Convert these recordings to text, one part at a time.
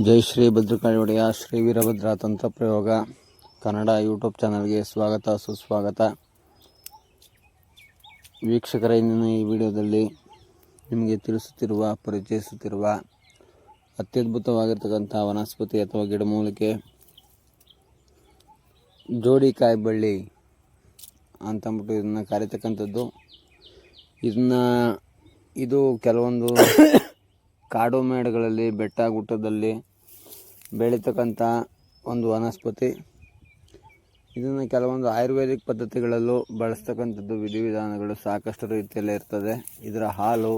ಜೈ ಶ್ರೀ ಭದ್ರಕಾಳಿ ಒಡೆಯ ಶ್ರೀ ವೀರಭದ್ರ ತಂತ್ರ ಪ್ರಯೋಗ ಕನ್ನಡ ಯೂಟ್ಯೂಬ್ ಚಾನಲ್ಗೆ ಸ್ವಾಗತ ಸುಸ್ವಾಗತ. ವೀಕ್ಷಕರ, ಇಂದಿನ ಈ ವಿಡಿಯೋದಲ್ಲಿ ನಿಮಗೆ ಪರಿಚಯಿಸುತ್ತಿರುವ ಅತ್ಯದ್ಭುತವಾಗಿರ್ತಕ್ಕಂಥ ವನಸ್ಪತಿ ಅಥವಾ ಗಿಡಮೂಲಿಕೆ ಜೋಡಿಕಾಯಿ ಬಳ್ಳಿ ಅಂತಂದ್ಬಿಟ್ಟು ಇದನ್ನು ಕರೀತಕ್ಕಂಥದ್ದು. ಇದು ಕೆಲವೊಂದು ಕಾಡು ಮೇಡುಗಳಲ್ಲಿ ಬೆಟ್ಟ ಗುಡ್ಡದಲ್ಲಿ ಬೆಳೀತಕ್ಕಂಥ ಒಂದು ವನಸ್ಪತಿ. ಇದನ್ನು ಕೆಲವೊಂದು ಆಯುರ್ವೇದಿಕ್ ಪದ್ಧತಿಗಳಲ್ಲೂ ಬಳಸ್ತಕ್ಕಂಥದ್ದು ವಿಧಿವಿಧಾನಗಳು ಸಾಕಷ್ಟು ರೀತಿಯಲ್ಲೇ ಇರ್ತದೆ. ಇದರ ಹಾಲು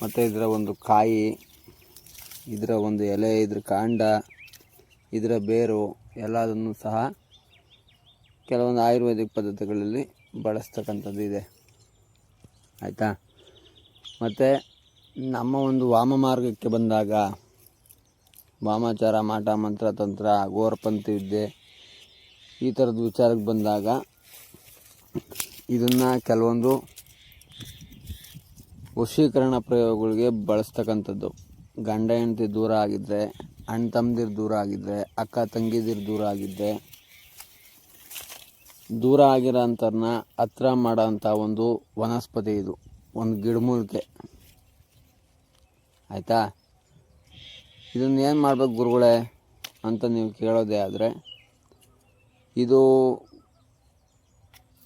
ಮತ್ತು ಇದರ ಒಂದು ಕಾಯಿ, ಇದರ ಒಂದು ಎಲೆ, ಇದರ ಕಾಂಡ, ಇದರ ಬೇರು ಎಲ್ಲದನ್ನು ಸಹ ಕೆಲವೊಂದು ಆಯುರ್ವೇದಿಕ್ ಪದ್ಧತಿಗಳಲ್ಲಿ ಬಳಸ್ತಕ್ಕಂಥದ್ದು ಇದೆ. ಆಯಿತಾ? ಮತ್ತು ನಮ್ಮ ಒಂದು ವಾಮ ಮಾರ್ಗಕ್ಕೆ ಬಂದಾಗ ವಾಮಾಚಾರ, ಮಾಟ, ಮಂತ್ರ, ತಂತ್ರ, ಘೋರಪಂಥಿ ವಿದ್ಯೆ ಈ ಥರದ ವಿಚಾರಕ್ಕೆ ಬಂದಾಗ ಇದನ್ನು ಕೆಲವೊಂದು ವಶೀಕರಣ ಪ್ರಯೋಗಗಳಿಗೆ ಬಳಸ್ತಕ್ಕಂಥದ್ದು. ಗಂಡ ಹೆಂಡತಿ ದೂರ ಆಗಿದ್ದರೆ, ಅಣ್ಣ ತಮ್ಮದಿರು ದೂರ ಆಗಿದ್ದರೆ, ಅಕ್ಕ ತಂಗಿದಿರು ದೂರ ಆಗಿದ್ದರೆ, ದೂರ ಆಗಿರೋ ಅಂಥವ್ರನ್ನ ಹತ್ರ ಮಾಡೋ ಅಂಥ ಒಂದು ವನಸ್ಪತಿ ಇದು, ಒಂದು ಗಿಡಮೂಲಿಕೆ. ಆಯಿತಾ? ಇದನ್ನು ಏನು ಮಾಡ್ಬೇಕು ಗುರುಗಳೇ ಅಂತ ನೀವು ಕೇಳೋದೇ ಆದರೆ, ಇದು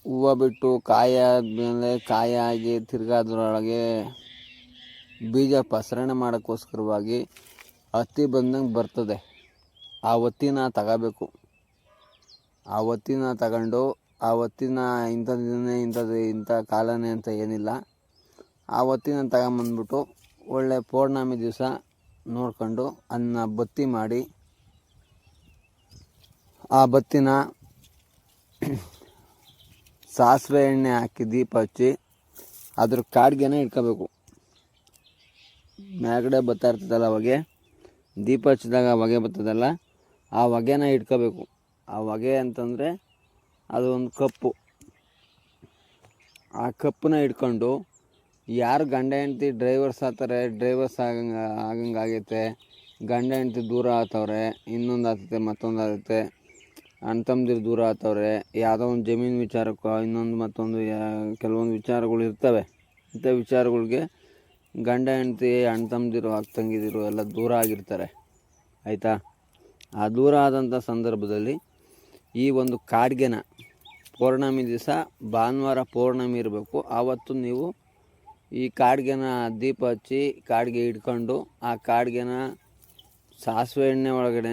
ಹೂವು ಬಿಟ್ಟು ಕಾಯಿ ಆದಮೇಲೆ ಕಾಯಾಗಿ ತಿರ್ಗಾದ್ರೊಳಗೆ ಬೀಜ ಪಸರಣೆ ಮಾಡೋಕ್ಕೋಸ್ಕರವಾಗಿ ಹತ್ತಿ ಬಂದಂಗೆ ಬರ್ತದೆ. ಆ ಒತ್ತಿನ ತಗೋಬೇಕು. ಆ ಒತ್ತಿನ ತಗೊಂಡು ಆ ಒತ್ತಿನ ಇಂಥ ಕಾಲನೇ ಅಂತ ಏನಿಲ್ಲ, ಆ ಒತ್ತಿನ ತಗೊಂಬಂದ್ಬಿಟ್ಟು ಒಳ್ಳೆ ಪೌರ್ಣಮಿ ದಿವಸ ನೋಡ್ಕೊಂಡು ಅದನ್ನ ಬತ್ತಿ ಮಾಡಿ, ಆ ಬತ್ತಿನ ಸಾಸಿವೆ ಎಣ್ಣೆ ಹಾಕಿ ದೀಪ ಹಚ್ಚಿ ಅದ್ರ ಕಾಡ್ಗೆನೇ ಇಟ್ಕೋಬೇಕು. ಮೇಲ್ಗಡೆ ಬರ್ತಾ ಇರ್ತದಲ್ಲ ಹೊಗೆ, ದೀಪ ಹಚ್ಚಿದಾಗ ಹೊಗೆ ಬರ್ತದಲ್ಲ, ಆ ಹೊಗೆನ ಇಟ್ಕೋಬೇಕು. ಆ ಹೊಗೆ ಅಂತಂದರೆ ಅದು ಒಂದು ಕಪ್ಪು. ಆ ಕಪ್ಪನ್ನ ಇಟ್ಕೊಂಡು ಯಾರು ಗಂಡ ಹೆಂಡ್ತಿ ಡ್ರೈವರ್ಸ್ ಆಗಂಗಾಗೈತೆ, ಗಂಡ ಹೆಂಡ್ತಿ ದೂರ ಆಗ್ತವ್ರೆ, ಇನ್ನೊಂದು ಆಗ್ತೈತೆ, ಮತ್ತೊಂದು ಆಗ್ತೈತೆ, ಅಣ್ಣ ತಮ್ಮದಿರು ದೂರ ಆಗ್ತವ್ರೆ, ಯಾವುದೋ ಒಂದು ಜಮೀನು ವಿಚಾರಕ್ಕೋ ಇನ್ನೊಂದು ಮತ್ತೊಂದು ಕೆಲವೊಂದು ವಿಚಾರಗಳು ಇರ್ತವೆ. ಇಂಥ ವಿಚಾರಗಳಿಗೆ ಗಂಡ ಹೆಂಡ್ತಿ, ಅಣ್ಣ ತಮ್ಮದಿರು, ಅಕ್ಕ ತಂಗಿದಿರು ಎಲ್ಲ ದೂರ ಆಗಿರ್ತಾರೆ. ಆಯಿತಾ? ಆ ದೂರ ಆದಂಥ ಸಂದರ್ಭದಲ್ಲಿ ಈ ಒಂದು ಕಾಡ್ಗೆನ ಪೌರ್ಣಮಿ ದಿವಸ, ಭಾನುವಾರ ಪೌರ್ಣಮಿ ಇರಬೇಕು, ಆವತ್ತು ನೀವು ಈ ಕಾಡ್ಗೆನ ದೀಪ ಹಚ್ಚಿ ಕಾಡ್ಗೆ ಇಟ್ಕೊಂಡು ಆ ಕಾಡ್ಗೆನ ಸಾಸಿವೆ ಎಣ್ಣೆ ಒಳಗಡೆ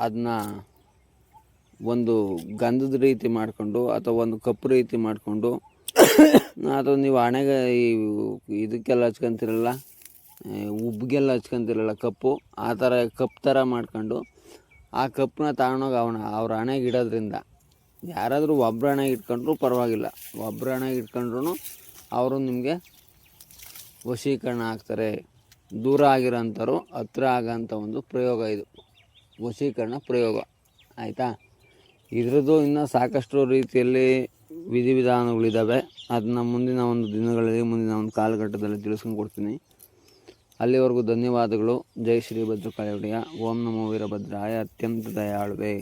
ಅದನ್ನ ಒಂದು ಗಂಧದ ರೀತಿ ಮಾಡಿಕೊಂಡು ಅಥವಾ ಒಂದು ಕಪ್ಪು ರೀತಿ ಮಾಡಿಕೊಂಡು, ಅಥವಾ ನೀವು ಹಣೆಗೆ ಇದಕ್ಕೆಲ್ಲ ಹಚ್ಕೊಂತಿರಲ್ಲ, ಉಬ್ಬಿಗೆಲ್ಲ ಹಚ್ಕೊಂತಿರಲ್ಲ ಕಪ್ಪು, ಆ ಥರ ಕಪ್ಪು ಥರ ಮಾಡ್ಕೊಂಡು ಆ ಕಪ್ಪನ್ನ ತಗೊಂಡೋಗಿ ಅವ್ರ ಹಣೆಗೆ ಇಡೋದ್ರಿಂದ, ಯಾರಾದರೂ ಒಬ್ಬರ ಹಣೆಗೆ ಇಟ್ಕೊಂಡ್ರೂ ಪರವಾಗಿಲ್ಲ, ಒಬ್ಬರ ಹಣೆಗೆ ಇಟ್ಕೊಂಡ್ರೂ ಅವರು ನಿಮಗೆ ವಶೀಕರಣ ಆಗ್ತಾರೆ. ದೂರ ಆಗಿರೋಂಥವ್ರು ಹತ್ರ ಆಗೋಂಥ ಒಂದು ಪ್ರಯೋಗ ಇದು, ವಶೀಕರಣ ಪ್ರಯೋಗ. ಆಯಿತಾ? ಇದ್ರದ್ದು ಇನ್ನೂ ಸಾಕಷ್ಟು ರೀತಿಯಲ್ಲಿ ವಿಧಿವಿಧಾನಗಳಿದ್ದಾವೆ. ಅದನ್ನ ಮುಂದಿನ ಒಂದು ದಿನಗಳಲ್ಲಿ, ಮುಂದಿನ ಒಂದು ಕಾಲಘಟ್ಟದಲ್ಲಿ ತಿಳಿಸ್ಕೊಂಡು ಕೊಡ್ತೀನಿ. ಅಲ್ಲಿವರೆಗೂ ಧನ್ಯವಾದಗಳು. ಜೈ ಶ್ರೀ ಭದ್ರಕಾಳಿ ಒಡೆಯ. ಓಂ ನಮೋ ವೀರಭದ್ರಾಯ. ಅತ್ಯಂತ ದಯಾಳುವೆ.